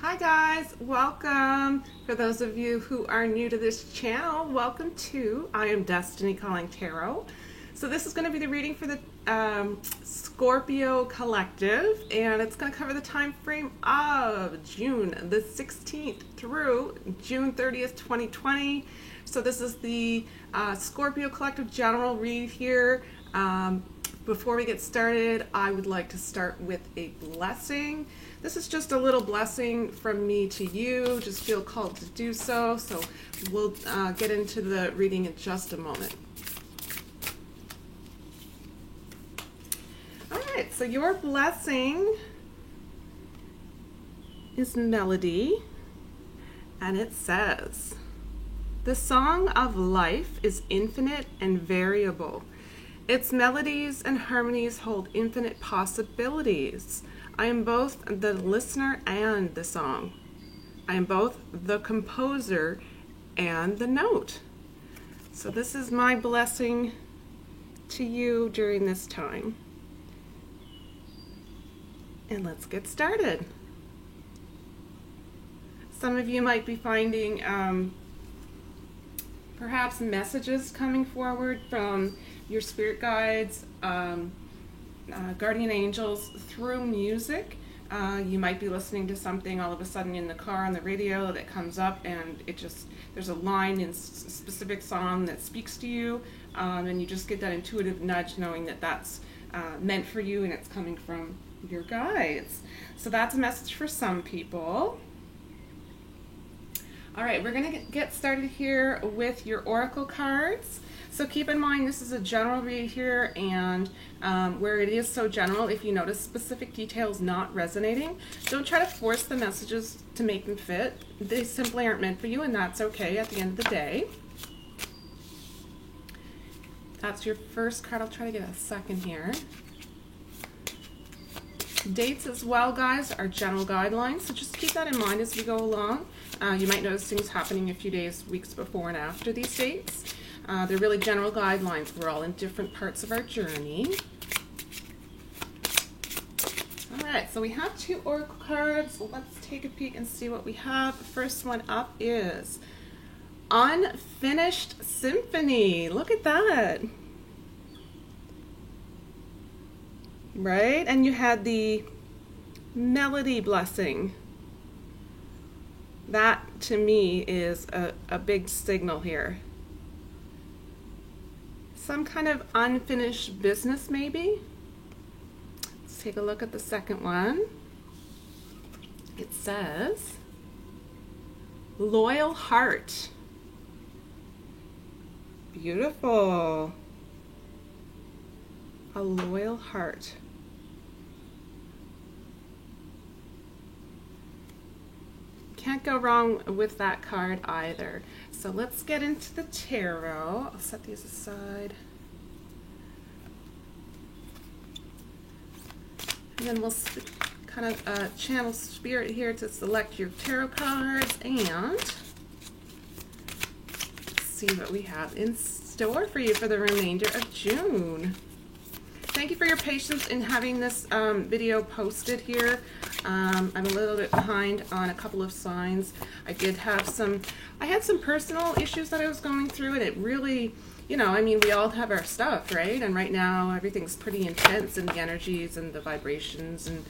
Hi guys, welcome. For those of you who are new to this channel, welcome to I Am Destiny Calling Tarot. So this is going to be the reading for the Scorpio Collective, and it's going to cover the time frame of June the 16th through June 30th, 2020. So this is the Scorpio Collective general read here. Before we get started, I would like to start with a blessing. This is just a little blessing from me to you. Just feel called to do so. So we'll get into the reading in just a moment. All right, so your blessing is melody, and it says, "The song of life is infinite and variable. Its melodies and harmonies hold infinite possibilities. I am both the listener and the song. I am both the composer and the note." So this is my blessing to you during this time. And let's get started. Some of you might be finding perhaps messages coming forward from your spirit guides, guardian angels through music. You might be listening to something all of a sudden in the car on the radio that comes up, and there's a line in a specific song that speaks to you, and you just get that intuitive nudge knowing that that's meant for you and it's coming from your guides. So that's a message for some people. All right, we're going to get started here with your oracle cards. So keep in mind this is a general read here, and where it is so general, if you notice specific details not resonating, don't try to force the messages to make them fit. They simply aren't meant for you, and that's okay at the end of the day. That's your first card. I'll try to get a second here. Dates as well, guys, are general guidelines, so just keep that in mind as we go along. You might notice things happening a few days, weeks before and after these dates. They're really general guidelines. We're all in different parts of our journey. All right, so we have two oracle cards. Let's take a peek and see what we have. The first one up is Unfinished Symphony. Look at that. Right? And you had the melody blessing. That, to me, is a big signal here. Some kind of unfinished business, maybe. Let's take a look at the second one. It says, Loyal Heart. Beautiful. A loyal heart. Can't go wrong with that card either. So let's get into the tarot. I'll set these aside. And then we'll kind of channel spirit here to select your tarot cards and see what we have in store for you for the remainder of June. Thank you for your patience in having this video posted here. I'm a little bit behind on a couple of signs. I had some personal issues that I was going through, and it really, you know, I mean, we all have our stuff, right? And right now everything's pretty intense in the energies and the vibrations and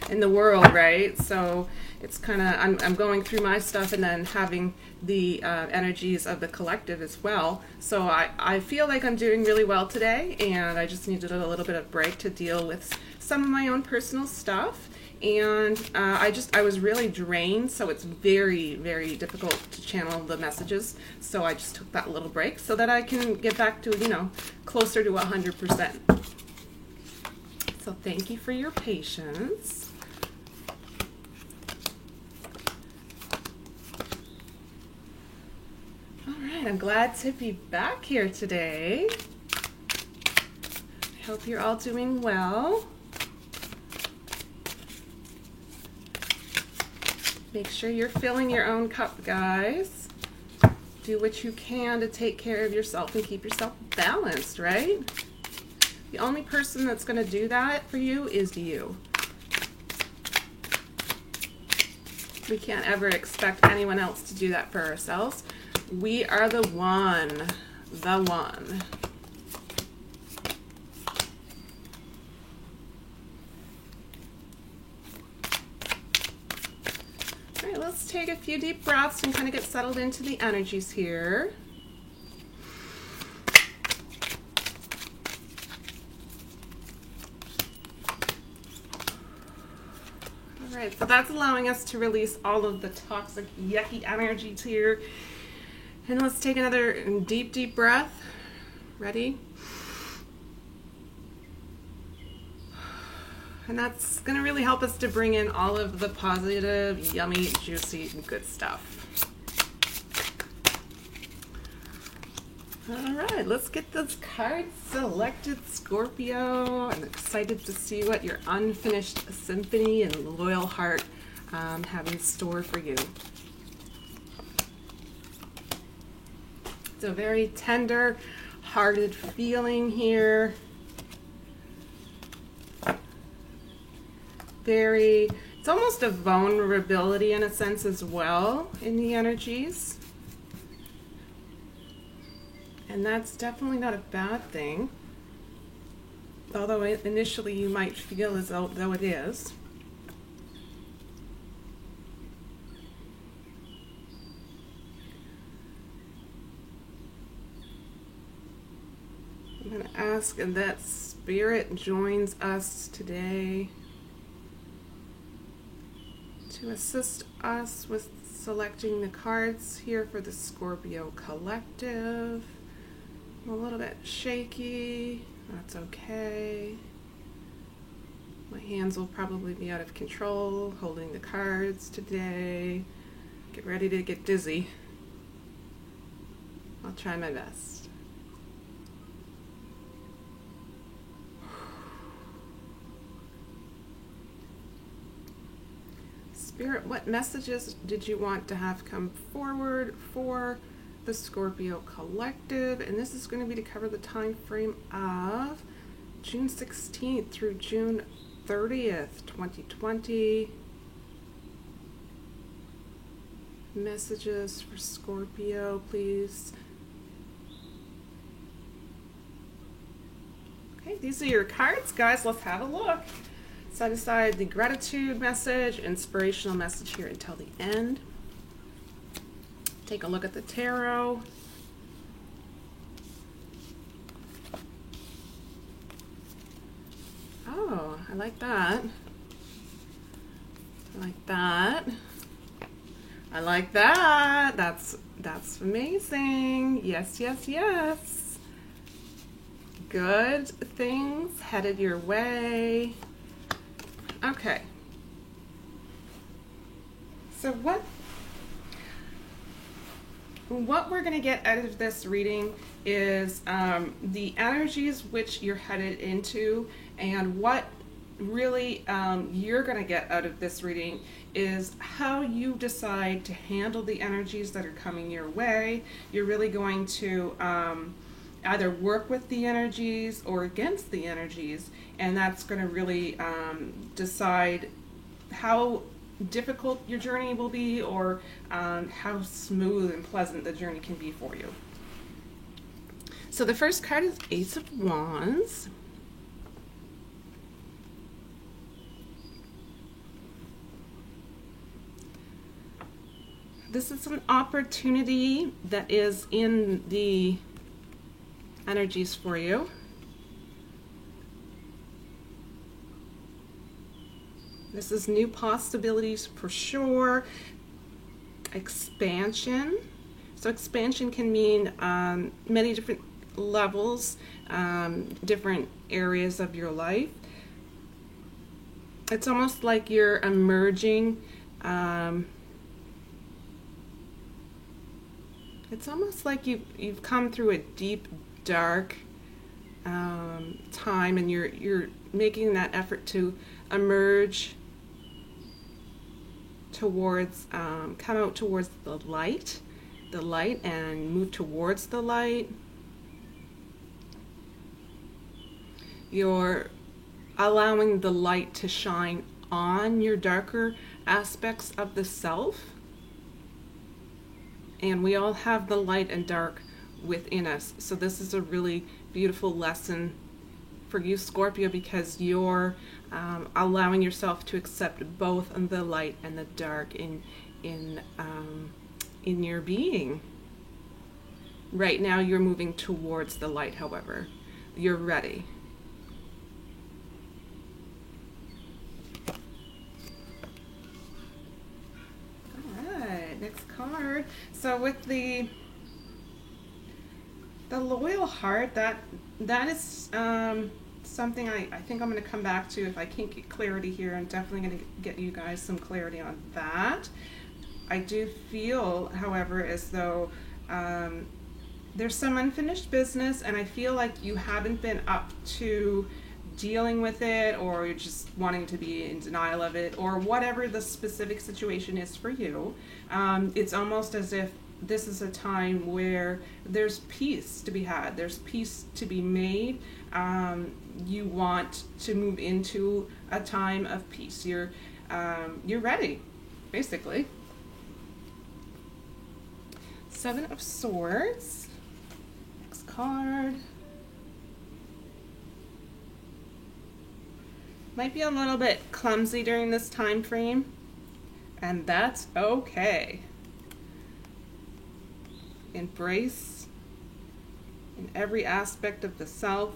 in the world, right? So it's kind of, I'm going through my stuff and then having the energies of the collective as well. So I feel like I'm doing really well today, and I just needed a little bit of break to deal with some of my own personal stuff. And I was really drained, so it's very, very difficult to channel the messages. So I just took that little break so that I can get back to, you know, closer to 100%. So thank you for your patience. All right, I'm glad to be back here today. I hope you're all doing well. Make sure you're filling your own cup, guys. Do what you can to take care of yourself and keep yourself balanced, right? The only person that's going to do that for you is you. We can't ever expect anyone else to do that for ourselves. We are the one. The one. All right, let's take a few deep breaths and kind of get settled into the energies here. All right, so that's allowing us to release all of the toxic, yucky energies here. And let's take another deep, deep breath. Ready? And that's going to really help us to bring in all of the positive, yummy, juicy, good stuff. All right, let's get those cards selected, Scorpio. I'm excited to see what your unfinished symphony and loyal heart have in store for you. It's a very tender-hearted feeling here. It's almost a vulnerability in a sense as well in the energies. And that's definitely not a bad thing, although initially you might feel as though it is. I'm going to ask that Spirit joins us today to assist us with selecting the cards here for the Scorpio Collective. I'm a little bit shaky. That's okay. My hands will probably be out of control holding the cards today. Get ready to get dizzy. I'll try my best. Spirit, what messages did you want to have come forward for the Scorpio Collective? And this is going to be to cover the time frame of June 16th through June 30th, 2020. Messages for Scorpio, please. Okay, these are your cards, guys. Let's have a look. Set aside the gratitude message, inspirational message here until the end. Take a look at the tarot. Oh, I like that. I like that. I like that. That's amazing. Yes, yes, yes. Good things headed your way. Okay. So what we're going to get out of this reading is the energies which you're headed into, and what really you're going to get out of this reading is how you decide to handle the energies that are coming your way. You're really going to either work with the energies or against the energies, and that's going to really decide how difficult your journey will be, or how smooth and pleasant the journey can be for you. So the first card is Ace of Wands. This is an opportunity that is in the energies for you. This is new possibilities for sure. Expansion. So expansion can mean many different levels, different areas of your life. It's almost like you're emerging. It's almost like you've come through a deep, dark time, and you're making that effort to emerge towards, come out towards the light and move towards the light. You're allowing the light to shine on your darker aspects of the self. And we all have the light and dark within us. So this is a really beautiful lesson for you, Scorpio, because you're allowing yourself to accept both the light and the dark in your being. Right now you're moving towards the light, however. You're ready. Alright, next card. So with the loyal heart, that is something I think I'm going to come back to. If I can't get clarity here, I'm definitely going to get you guys some clarity on that. I do feel, however, as though there's some unfinished business, and I feel like you haven't been up to dealing with it, or you're just wanting to be in denial of it, or whatever the specific situation is for you. It's almost as if this is a time where there's peace to be had, there's peace to be made. You want to move into a time of peace. You're ready, basically. Seven of Swords. Next card. Might be a little bit clumsy during this time frame, and that's okay. Embrace in every aspect of the self.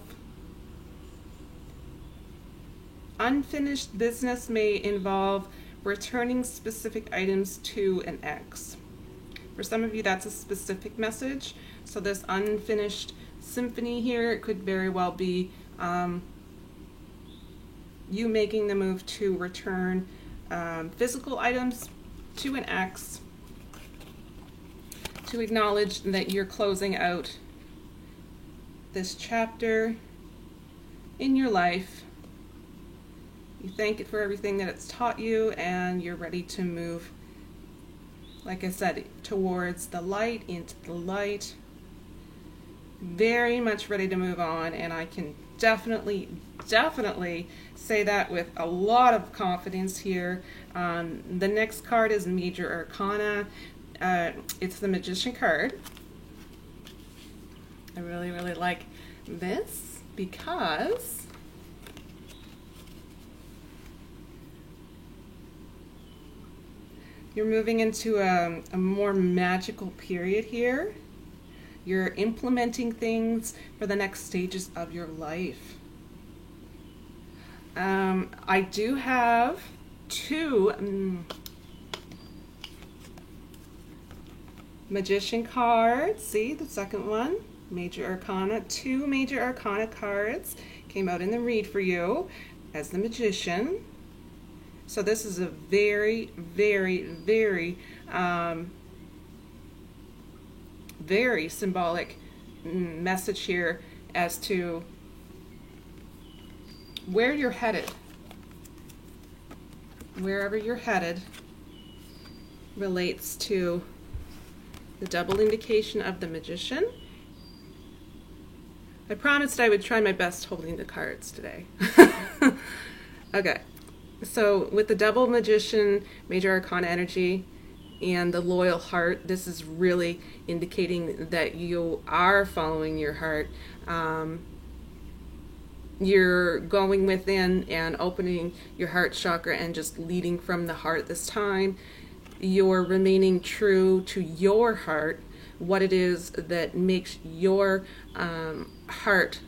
Unfinished business may involve returning specific items to an ex. For some of you, that's a specific message. So this unfinished symphony here, it could very well be you making the move to return physical items to an ex, to acknowledge that you're closing out this chapter in your life. You thank it for everything that it's taught you, and you're ready to move, like I said, towards the light, into the light. Very much ready to move on, and I can definitely say that with a lot of confidence here. The next card is Major Arcana. It's the Magician card. I really like this because you're moving into a more magical period here. You're implementing things for the next stages of your life. I do have two Magician cards. See, the second one, Major Arcana. Two Major Arcana cards came out in the read for you as the Magician. So this is a very symbolic message here as to where you're headed. Wherever you're headed relates to the double indication of the Magician. I promised I would try my best holding the cards today. Okay, so with the double Magician, Major Arcana energy, and the loyal heart, this is really indicating that you are following your heart. You're going within and opening your heart chakra and just leading from the heart this time. You're remaining true to your heart, what it is that makes your heart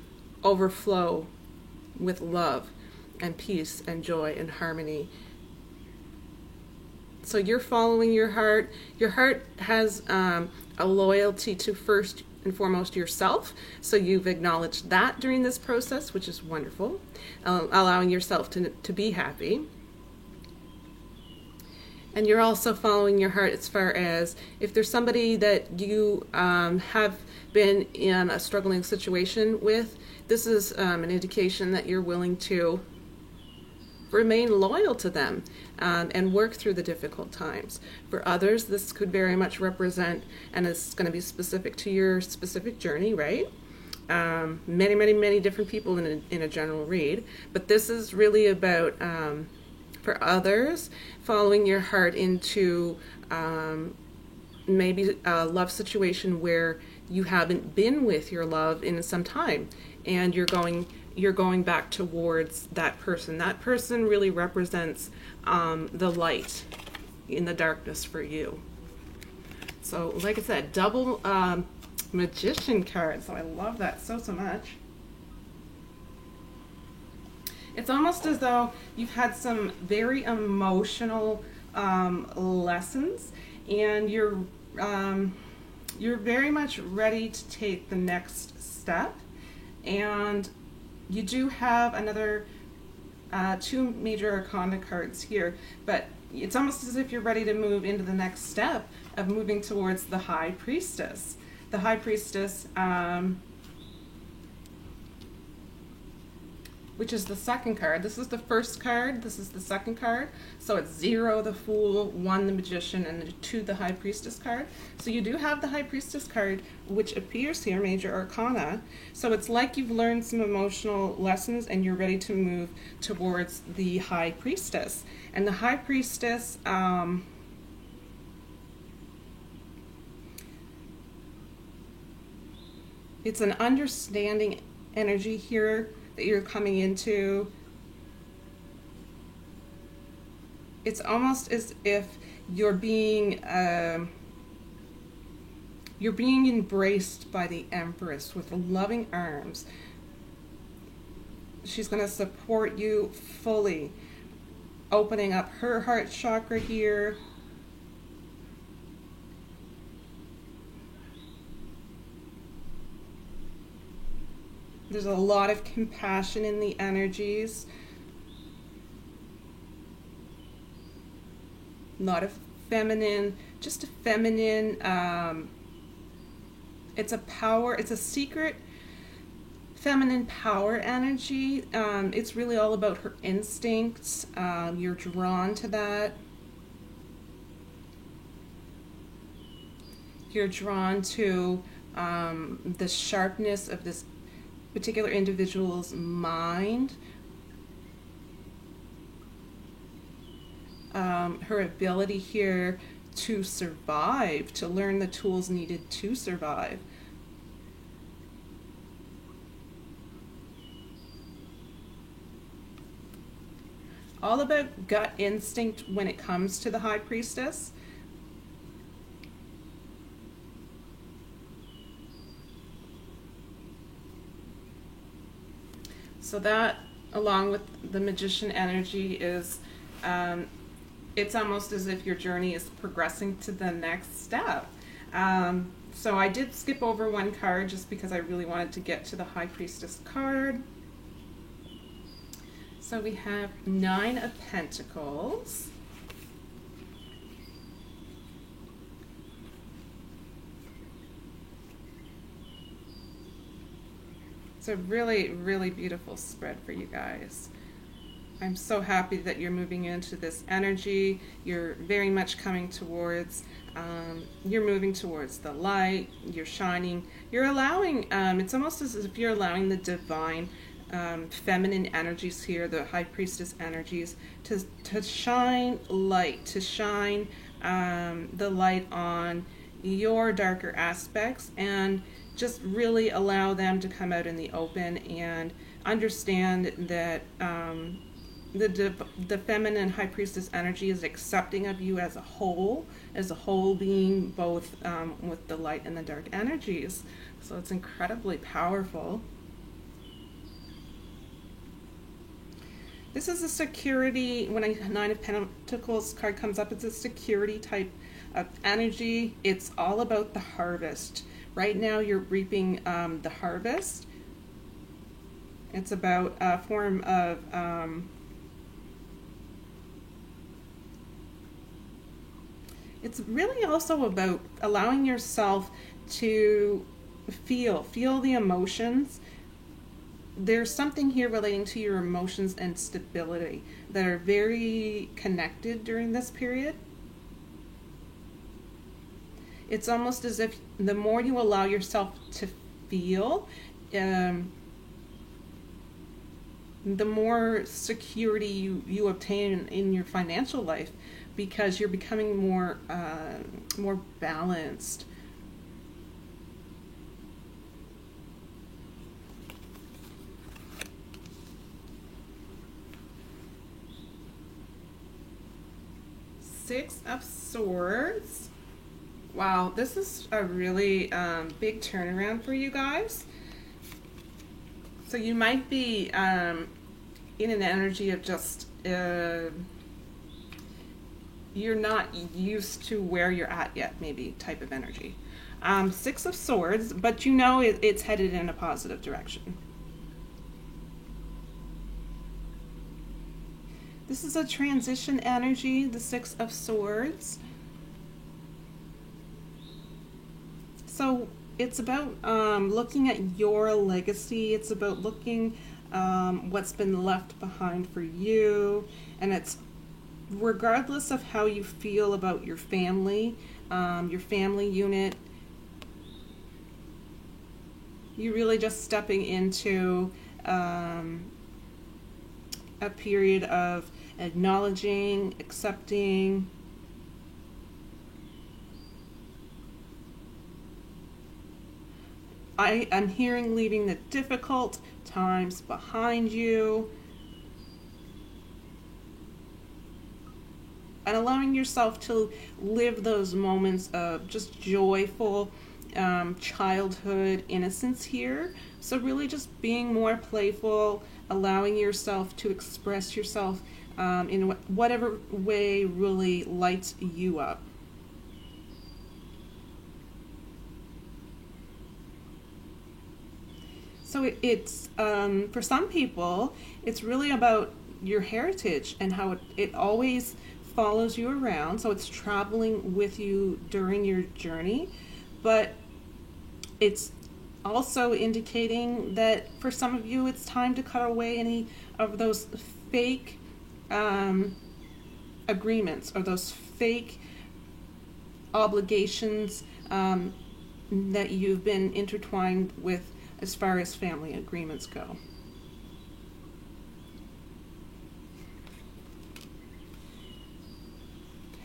overflow with love and peace and joy and harmony. So you're following your heart. Your heart has a loyalty to first and foremost yourself. So you've acknowledged that during this process, which is wonderful. Allowing yourself to be happy. And you're also following your heart as far as if there's somebody that you have been in a struggling situation with, this is an indication that you're willing to remain loyal to them and work through the difficult times. For others, this could very much represent, and it's going to be specific to your specific journey, right? Many different people in a general read, but this is really about For others, following your heart into maybe a love situation where you haven't been with your love in some time, and you're going back towards that person. That person really represents the light in the darkness for you. So like I said, double Magician card. So I love that so much. It's almost as though you've had some very emotional lessons, and you're very much ready to take the next step. And you do have another 2 major arcana cards here, but it's almost as if you're ready to move into the next step of moving towards the High Priestess. The High Priestess, which is the second card. This is the first card, this is the second card. So it's 0, the Fool, 1, the Magician, and 2, the High Priestess card. So you do have the High Priestess card, which appears here, Major Arcana. So it's like you've learned some emotional lessons and you're ready to move towards the High Priestess. And the High Priestess, it's an understanding energy here that you're coming into. It's almost as if you're being embraced by the Empress with loving arms. She's going to support you fully, opening up her heart chakra here. There's a lot of compassion in the energies. A lot of feminine, just a feminine, it's a power, it's a secret feminine power energy. It's really all about her instincts. You're drawn to that. You're drawn to the sharpness of this particular individual's mind, her ability here to survive, to learn the tools needed to survive. All about gut instinct when it comes to the High Priestess. So that, along with the Magician energy, is it's almost as if your journey is progressing to the next step. So I did skip over 1 card just because I really wanted to get to the High Priestess card. So we have 9 of Pentacles. It's a really, really beautiful spread for you guys. I'm so happy that you're moving into this energy. You're very much coming towards, you're moving towards the light, you're shining, you're allowing, it's almost as if you're allowing the divine feminine energies here, the High Priestess energies, to shine light, to shine the light on your darker aspects, and just really allow them to come out in the open and understand that the feminine High Priestess energy is accepting of you as a whole being, both with the light and the dark energies. So it's incredibly powerful. This is a security, when a 9 of Pentacles card comes up, it's a security type of energy. It's all about the harvest. Right now you're reaping the harvest. It's about a form of it's really also about allowing yourself to feel the emotions. There's something here relating to your emotions and stability that are very connected during this period. It's almost as if the more you allow yourself to feel, the more security you obtain in your financial life, because you're becoming more balanced. Six of Swords. Wow, this is a really big turnaround for you guys. So you might be in an energy of just you're not used to where you're at yet, maybe type of energy. Six of Swords, but you know it's headed in a positive direction. This is a transition energy, the Six of Swords. So it's about looking at your legacy. It's about looking what's been left behind for you. And it's regardless of how you feel about your family unit, you're really just stepping into a period of acknowledging, accepting, I'm hearing leaving the difficult times behind you and allowing yourself to live those moments of just joyful childhood innocence here. So really just being more playful, allowing yourself to express yourself in whatever way really lights you up. So it's for some people, it's really about your heritage and how it always follows you around. So it's traveling with you during your journey, but it's also indicating that for some of you, it's time to cut away any of those fake agreements or those fake obligations that you've been intertwined with as far as family agreements go.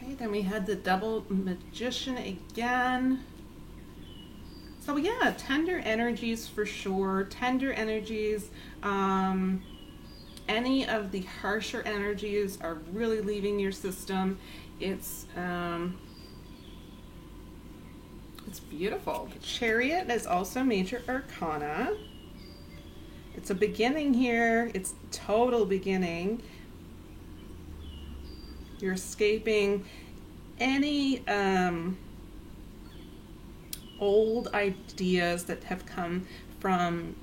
Okay, then we had the Double Magician again. So yeah, tender energies for sure. Tender energies. Any of the harsher energies are really leaving your system. It's beautiful. Chariot is also major arcana. It's a beginning here. It's total beginning. You're escaping any old ideas that have come from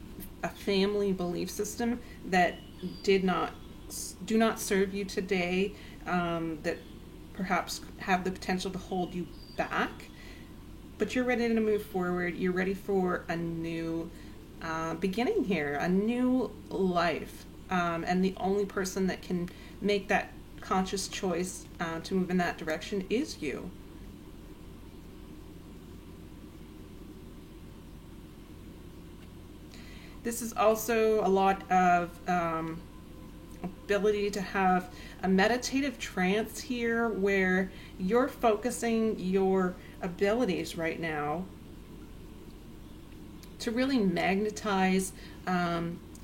a family belief system that do not serve you today, that perhaps have the potential to hold you back. But you're ready to move forward. You're ready for a new beginning here, a new life. And the only person that can make that conscious choice to move in that direction is you. This is also a lot of ability to have a meditative trance here where you're focusing your abilities right now to really magnetize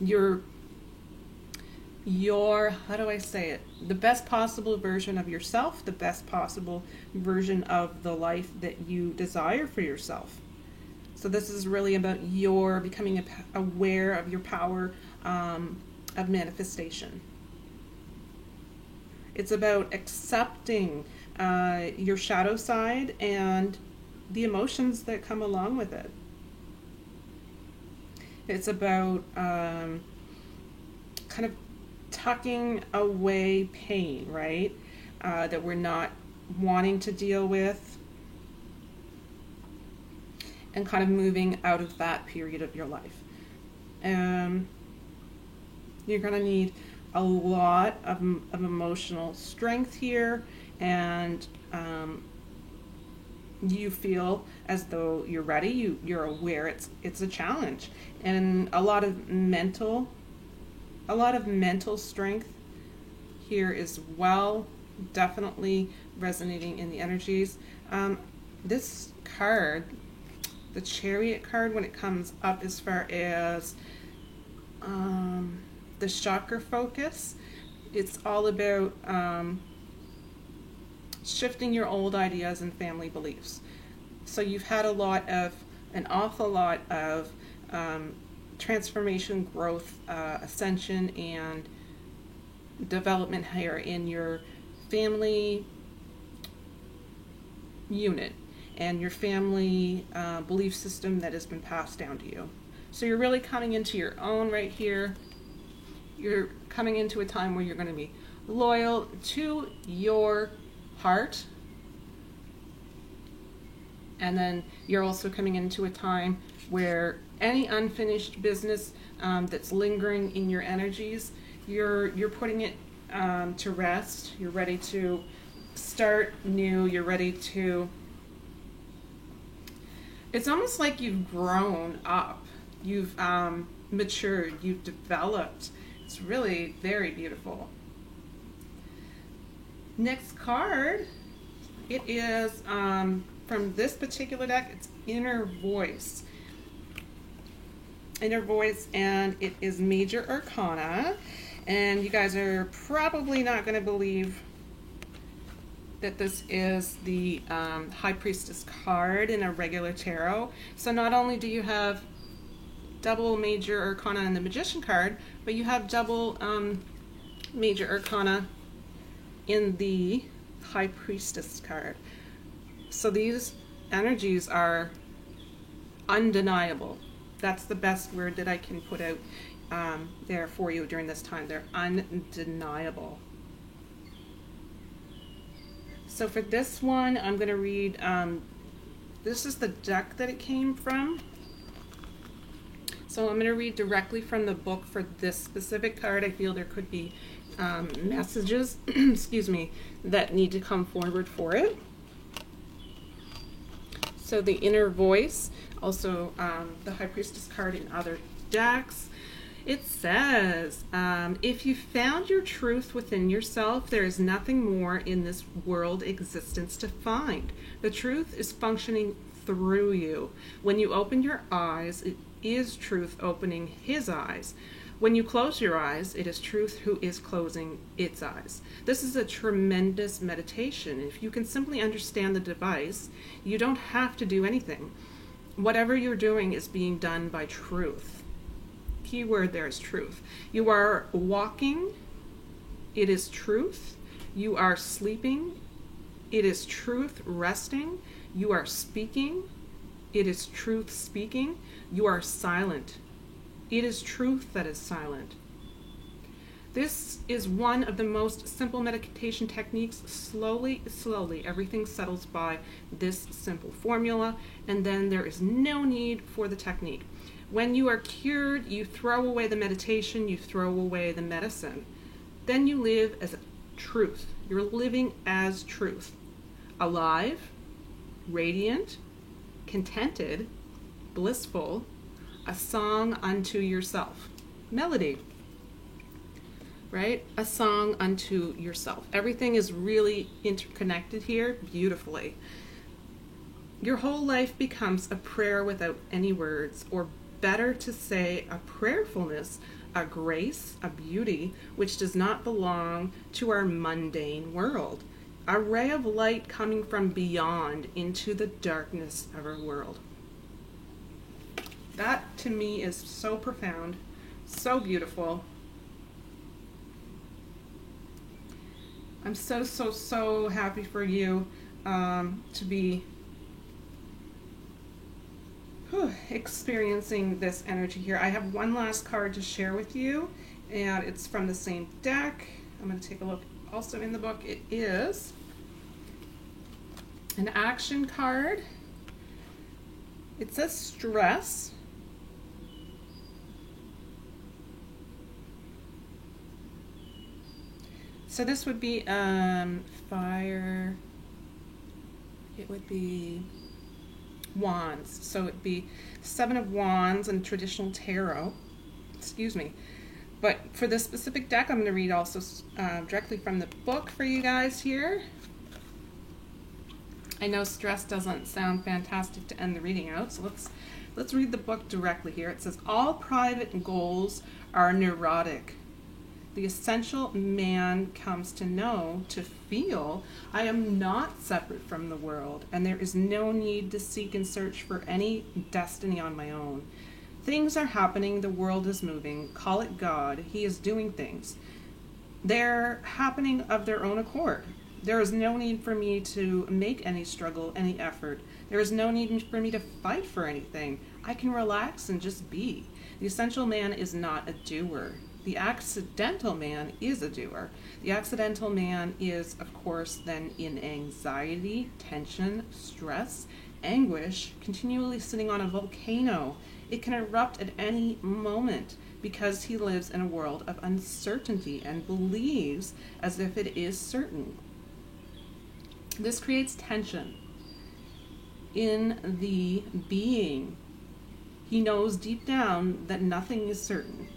your how do I say it, the best possible version of yourself, the best possible version of the life that you desire for yourself. So this is really about your becoming aware of your power of manifestation. It's about accepting your shadow side and the emotions that come along with it. It's about kind of tucking away pain, right? That we're not wanting to deal with, and kind of moving out of that period of your life. You're going to need a lot of emotional strength here, and you feel as though you're ready. You're aware it's a challenge, and a lot of mental A lot of mental strength here as well, definitely resonating in the energies. This card, the Chariot card, when it comes up as far as the chakra focus, it's all about shifting your old ideas and family beliefs. So you've had an awful lot of transformation, growth, ascension, and development here in your family unit and your family belief system that has been passed down to you. So you're really coming into your own right here. You're coming into a time where you're going to be loyal to your heart. And then you're also coming into a time where any unfinished business that's lingering in your energies, you're putting it to rest. You're ready to start new. You're ready to... It's almost like you've grown up. You've matured. You've developed. It's really very beautiful. Next card, it is from this particular deck, it's Inner Voice. Inner Voice, and it is Major Arcana. And you guys are probably not going to believe that this is the High Priestess card in a regular tarot. So not only do you have double Major Arcana in the Magician card, but you have double Major Arcana in the High Priestess card. So these energies are undeniable. That's the best word that I can put out there for you during this time. They're undeniable. So for this one, I'm going to read, this is the deck that it came from. So I'm going to read directly from the book for this specific card. I feel there could be messages, excuse me, that need to come forward for it. So the Inner Voice, also the High Priestess card in other decks. It says, if you found your truth within yourself, there is nothing more in this world existence to find. The truth is functioning through you. When you open your eyes, it is truth opening his eyes. When you close your eyes, it is truth who is closing its eyes. This is a tremendous meditation. If you can simply understand the device, you don't have to do anything. Whatever you're doing is being done by truth. Key word there is truth. You are walking, it is truth. You are sleeping, it is truth resting. You are speaking, it is truth speaking. You are silent, it is truth that is silent. This is one of the most simple meditation techniques. Slowly, slowly, everything settles by this simple formula, and then there is no need for the technique. When you are cured, you throw away the meditation, you throw away the medicine. Then you live as truth. You're living as truth. Alive, radiant, contented, blissful, a song unto yourself. Melody, right? A song unto yourself. Everything is really interconnected here beautifully. Your whole life becomes a prayer without any words, or better to say, a prayerfulness, a grace, a beauty, which does not belong to our mundane world. A ray of light coming from beyond into the darkness of our world. That to me is so profound, so beautiful. I'm so, so, so happy for you to be experiencing this energy here. I have one last card to share with you, and it's from the same deck. I'm going to take a look also in the book. It is an action card. It says stress. So this would be fire. It would be wands. So it'd be 7 of Wands in traditional tarot. Excuse me. But for this specific deck, I'm going to read also directly from the book for you guys here. I know stress doesn't sound fantastic to end the reading out, so let's read the book directly here. It says, all private goals are neurotic. The essential man comes to know, to feel, I am not separate from the world, and there is no need to seek and search for any destiny on my own. Things are happening, the world is moving, call it God, he is doing things. They're happening of their own accord. There is no need for me to make any struggle, any effort. There is no need for me to fight for anything. I can relax and just be. The essential man is not a doer. The accidental man is a doer. The accidental man is, of course, then in anxiety, tension, stress, anguish, continually sitting on a volcano. It can erupt at any moment because he lives in a world of uncertainty and believes as if it is certain. This creates tension in the being. He knows deep down that nothing is certain.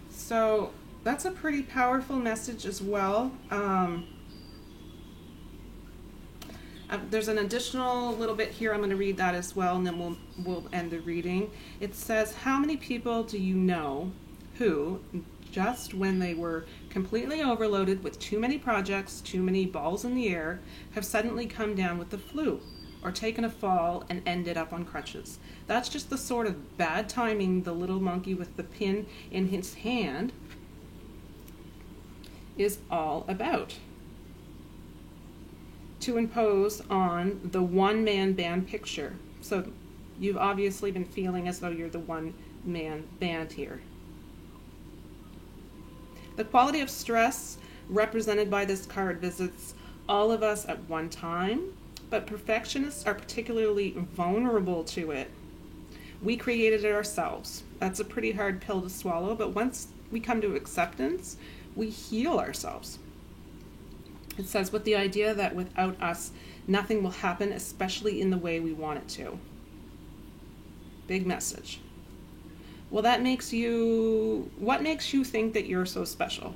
So that's a pretty powerful message as well. There's an additional little bit here. I'm going to read that as well, and then we'll end the reading. It says, how many people do you know who, just when they were completely overloaded with too many projects, too many balls in the air, have suddenly come down with the flu or taken a fall and ended up on crutches? That's just the sort of bad timing the little monkey with the pin in his hand is all about. To impose on the one-man band picture. So you've obviously been feeling as though you're the one-man band here. The quality of stress represented by this card visits all of us at one time, but perfectionists are particularly vulnerable to it. We created it ourselves. That's a pretty hard pill to swallow, but once we come to acceptance, we heal ourselves. It says, with the idea that without us, nothing will happen, especially in the way we want it to. Big message. Well, what makes you think that you're so special?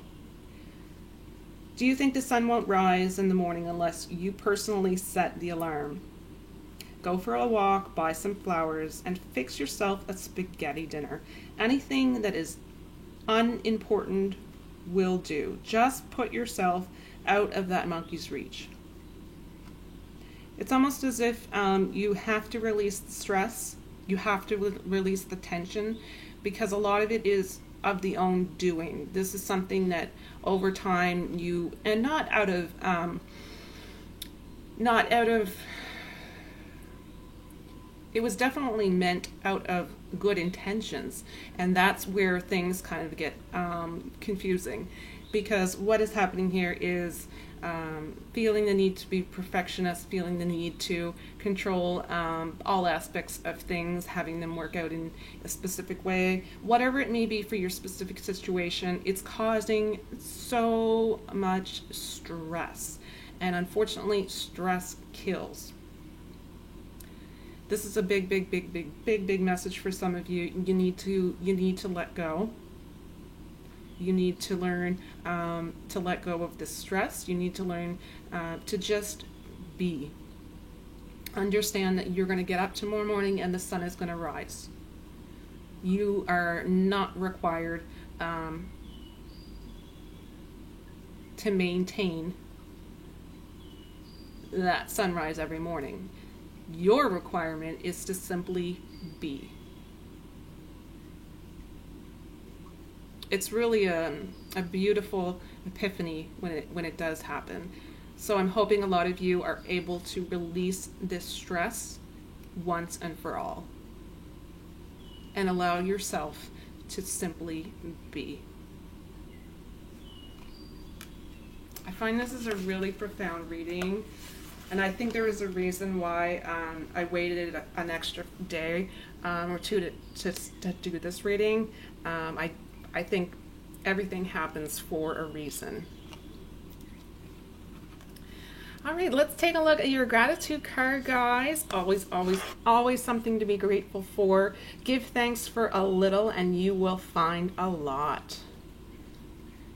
Do you think the sun won't rise in the morning unless you personally set the alarm? Go for a walk, buy some flowers, and fix yourself a spaghetti dinner. Anything that is unimportant will do. Just put yourself out of that monkey's reach. It's almost as if you have to release the stress, you have to release the tension, because a lot of it is of the own doing. This is something that over time you, and not out of, it was definitely meant out of good intentions, and that's where things kind of get confusing, because what is happening here is feeling the need to be perfectionist, feeling the need to control all aspects of things, having them work out in a specific way, whatever it may be for your specific situation. It's causing so much stress, and unfortunately stress kills. This is a big message for some of you. You need to let go. You need to learn to let go of the stress. You need to learn to just be. Understand that you're going to get up tomorrow morning and the sun is going to rise. You are not required to maintain that sunrise every morning. Your requirement is to simply be. It's really a beautiful epiphany when it does happen. So I'm hoping a lot of you are able to release this stress once and for all, and allow yourself to simply be. I find this is a really profound reading, and I think there is a reason why I waited an extra day or two to do this reading. I think everything happens for a reason. All right, let's take a look at your gratitude card, guys. Always, always, always something to be grateful for. Give thanks for a little and you will find a lot.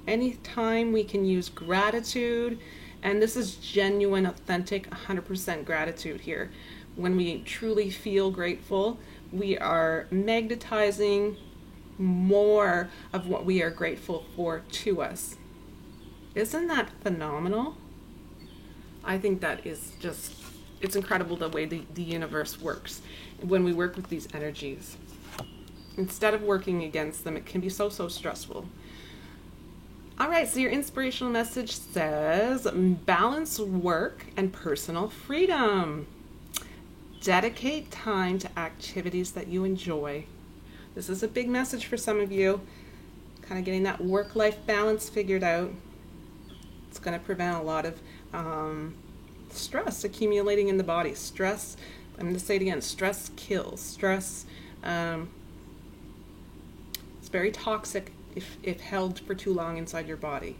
Anytime we can use gratitude, and this is genuine, authentic, 100% gratitude here. When we truly feel grateful, we are magnetizing more of what we are grateful for to us. Isn't that phenomenal? I think that is just, it's incredible the way the universe works when we work with these energies. Instead of working against them, it can be so stressful. All right, so your inspirational message says, balance work and personal freedom. Dedicate time to activities that you enjoy. This is a big message for some of you. Kind of getting that work-life balance figured out. It's going to prevent a lot of stress accumulating in the body. Stress, I'm going to say it again, stress kills. Stress, it's very toxic if held for too long inside your body.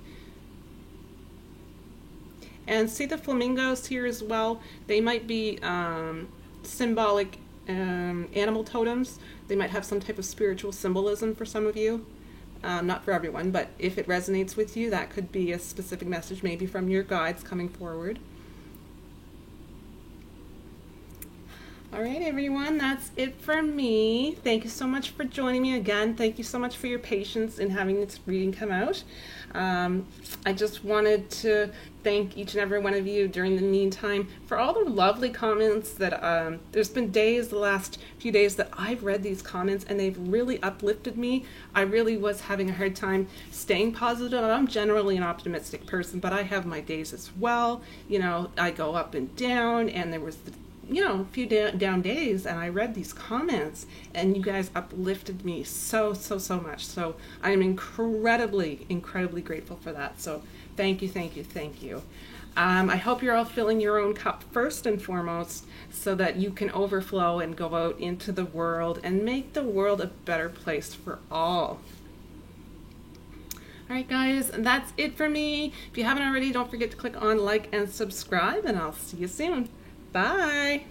And see the flamingos here as well. They might be symbolic animal totems. They might have some type of spiritual symbolism for some of you. Not for everyone, but if it resonates with you, that could be a specific message maybe from your guides coming forward. All right, everyone, that's it for me. Thank you so much for joining me again. Thank you so much for your patience in having this reading come out. I just wanted to thank each and every one of you during the meantime for all the lovely comments that there's been days, the last few days, that I've read these comments and they've really uplifted me. I really was having a hard time staying positive. I'm generally an optimistic person, but I have my days as well. You know, I go up and down, and there was a few down days, and I read these comments and you guys uplifted me so much. So I am incredibly grateful for that. So thank you. I hope you're all filling your own cup first and foremost so that you can overflow and go out into the world and make the world a better place for all. All right, guys, that's it for me. If you haven't already, don't forget to click on like and subscribe, and I'll see you soon. Bye.